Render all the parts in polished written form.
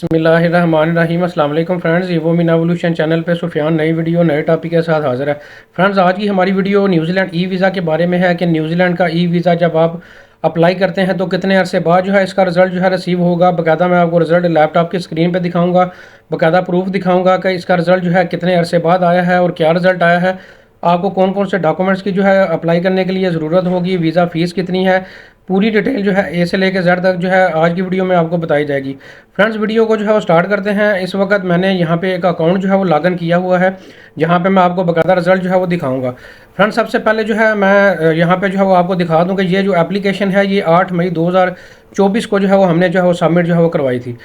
बिस्मिल्लाहिर्रहमानिर्रहीम। अस्सलाम वालेकुम फ्रेंड्स, वो मीना एवोल्यूशन चैनल पे सुफियान नई वीडियो नए टॉपिक के साथ हाजिर है। फ्रेंड्स, आज की हमारी वीडियो न्यूजीलैंड ई वीज़ा के बारे में है कि न्यूजीलैंड का ई वीज़ा जब आप अप्लाई करते हैं तो कितने अरसे बाद जो है इसका रिज़ल्ट जो है रिसीव होगा। बाकायदा मैं आपको रिज़ल्ट लैपटॉप की स्क्रीन पे दिखाऊंगा, बाकायदा प्रूफ दिखाऊंगा कि इसका रिज़ल्ट जो है कितने अरसे बाद आया है और क्या रिज़ल्ट आया है। आपको कौन कौन से डॉक्यूमेंट्स की जो है अप्लाई करने के लिए ज़रूरत होगी, वीज़ा फ़ीस कितनी है, पूरी डिटेल जो है ए से लेकर जेड तक जो है आज की वीडियो में आपको बताई जाएगी। फ्रेंड्स, वीडियो को जो है वो स्टार्ट करते हैं। इस वक्त मैंने यहाँ पे एक अकाउंट जो है वो लॉगिन किया हुआ है, जहाँ पे मैं आपको बाकायदा रिजल्ट जो है वो दिखाऊंगा। फ्रेंड्स, सबसे पहले जो है मैं यहाँ पे जो है वो आपको दिखा दूँ कि ये जो एप्लीकेशन है ये 8 मई 2024 को जो है वो हमने जो है वो सबमिट जो है वो करवाई थी।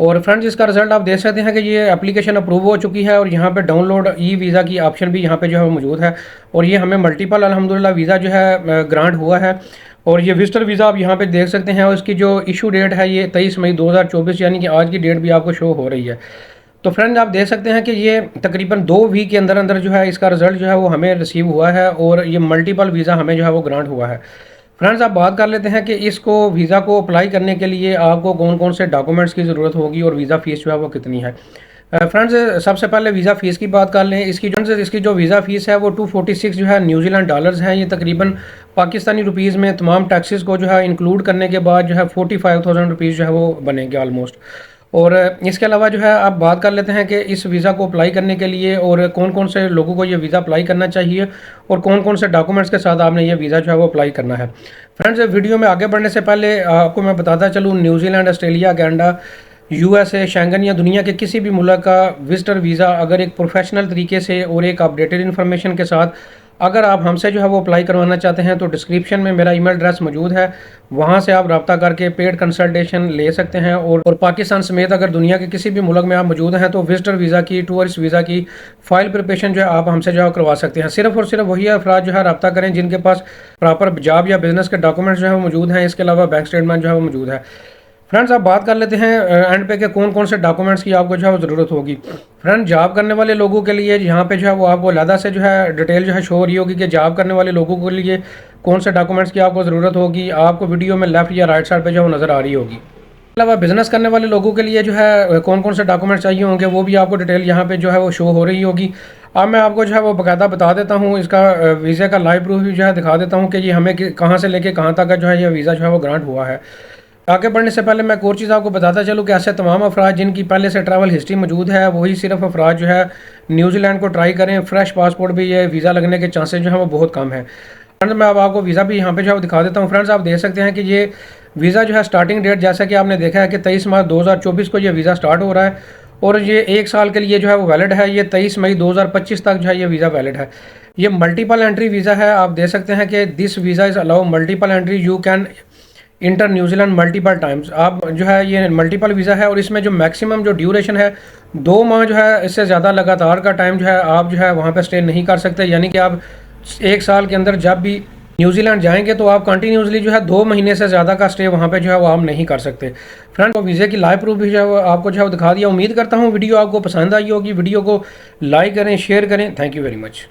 और फ्रेंड्स, इसका रिजल्ट आप देख सकते हैं कि ये एप्लीकेशन अप्रूव हो चुकी है और यहाँ पे डाउनलोड ई वीज़ा की ऑप्शन भी यहाँ पे जो है मौजूद है। और ये हमें मल्टीपल अल्हम्दुलिल्लाह वीज़ा जो है ग्रांट हुआ है। और ये विजिटर वीज़ा आप यहाँ पे देख सकते हैं और इसकी जो इशू डेट है ये 23 मई 2024, यानी कि आज की डेट भी आपको शो हो रही है। तो फ्रेंड्स, आप देख सकते हैं कि ये तकरीबन 2 वीक के अंदर अंदर जो है इसका रिजल्ट जो है वो हमें रिसीव हुआ है और ये मल्टीपल वीज़ा हमें जो है वो ग्रांट हुआ है। फ्रेंड्स, आप बात कर लेते हैं कि इसको वीज़ा को अप्लाई करने के लिए आपको कौन कौन से डॉक्यूमेंट्स की ज़रूरत होगी और वीज़ा फ़ीस जो है वो कितनी है। फ्रेंड्स, सबसे पहले वीज़ा फ़ीस की बात कर लें। इसकी जो वीज़ा फ़ीस है वो 246 जो है न्यूजीलैंड डॉलर्स है। ये तकरीबन पाकिस्तानी रुपीज़ में तमाम टैक्सेस को जो है इंक्लूड करने के बाद जो है 45,000 रुपीज़ जो है वो बनेंगे ऑलमोस्ट। और इसके अलावा जो है आप बात कर लेते हैं कि इस वीज़ा को अप्लाई करने के लिए और कौन कौन से लोगों को ये वीज़ा अप्लाई करना चाहिए और कौन कौन से डॉक्यूमेंट्स के साथ आपने ये वीज़ा जो है वो अप्लाई करना है। फ्रेंड्स, वीडियो में आगे बढ़ने से पहले आपको मैं बताता चलूँ, New Zealand, Australia, Canada, USA, Schengen या दुनिया के किसी भी मुल्क का विजिटर वीज़ा अगर एक प्रोफेशनल तरीके से और एक अपडेटेड इन्फॉर्मेशन के साथ अगर आप हमसे जो है वो अप्लाई करवाना चाहते हैं तो डिस्क्रिप्शन में मेरा ईमेल एड्रेस मौजूद है, वहाँ से आप रब्ता करके पेड कंसल्टेशन ले सकते हैं। और पाकिस्तान समेत अगर दुनिया के किसी भी मुल्क में आप मौजूद हैं तो विजिटर वीज़ा की, टूरिस्ट वीज़ा की फ़ाइल प्रिपरेशन जो है आप हमसे जो है करवा सकते हैं। सिर्फ और सिर्फ वही अफराद जो है रब्ता करें जिनके पास प्रॉपर जॉब या बिज़नेस के डॉक्यूमेंट्स जो है वो मौजूद हैं। इसके अलावा बैंक स्टेटमेंट जो है वो मौजूद है। फ्रेंड्स, आप बात कर लेते हैं एंड पे के कौन कौन से डॉक्यूमेंट्स की आपको जो है वो ज़रूरत होगी। फ्रेंड, जॉब करने वाले लोगों के लिए यहाँ पे जो है वो आपको अलग से जो है डिटेल जो है शो हो रही होगी कि जॉब करने वाले लोगों के लिए कौन से डॉक्यूमेंट्स की आपको ज़रूरत होगी। आपको वीडियो में लेफ्ट या राइट साइड पर जो है नज़र आ रही होगी। इसके अलावा बिज़नेस करने वाले लोगों के लिए जो है कौन कौन से डॉक्यूमेंट्स चाहिए होंगे वो भी आपको डिटेल यहाँ पे जो है वो शो हो रही होगी। अब मैं आपको जो है वो बाकायदा बता देता हूँ, इसका वीज़ा का लाइव प्रूफ भी जो है दिखा देता हूँ कि ये हमें कहाँ से लेके कहाँ तक का जो है ये वीज़ा जो है वो ग्रांट हुआ है। आगे बढ़ने से पहले मैं एक और चीज़ आपको बताता चलूँ कि ऐसे तमाम अफराद जिनकी पहले से ट्रैवल हिस्ट्री मौजूद है वही सिर्फ अफराद जो है न्यूजीलैंड को ट्राई करें। फ्रेश पासपोर्ट भी ये वीज़ा लगने के चांसेस जो है वो बहुत कम है। फ्रेंड्स, मैं अब आपको वीज़ा भी यहाँ पे जो है दिखा देता हूँ। फ्रेंड्स, आप देख सकते हैं कि ये वीज़ा जो है स्टार्टिंग डेट जैसा कि आपने देखा है कि 23 मार्च 2024 को ये वीज़ा स्टार्ट हो रहा है और ये 1 साल के लिए जो है वो वैलिड है। ये 23 मई 2025 तक जो है ये वीज़ा वैलिड है। ये मल्टीपल एंट्री वीज़ा है। आप देख सकते हैं कि this visa is allow multiple entry, you can inter New Zealand multiple times. आप जो है ये मल्टीपल वीज़ा है और इसमें जो मैक्सिमम जो ड्यूरेशन है 2 माह जो है, इससे ज़्यादा लगातार का टाइम जो है आप जो है वहाँ पे स्टे नहीं कर सकते। यानी कि आप 1 साल के अंदर जब भी न्यूजीलैंड जाएंगे तो आप कंटिन्यूसली जो है 2 महीने से ज़्यादा का स्टे वहाँ पे जो है वो आप नहीं कर सकते। फ्रेंड, तो वीज़े की लाइव प्रूफ भी जो है आपको जो है दिखा दिया। उम्मीद करता हूँ वीडियो आपको पसंद आई होगी। वीडियो को लाइक करें, शेयर करें। Thank you very much.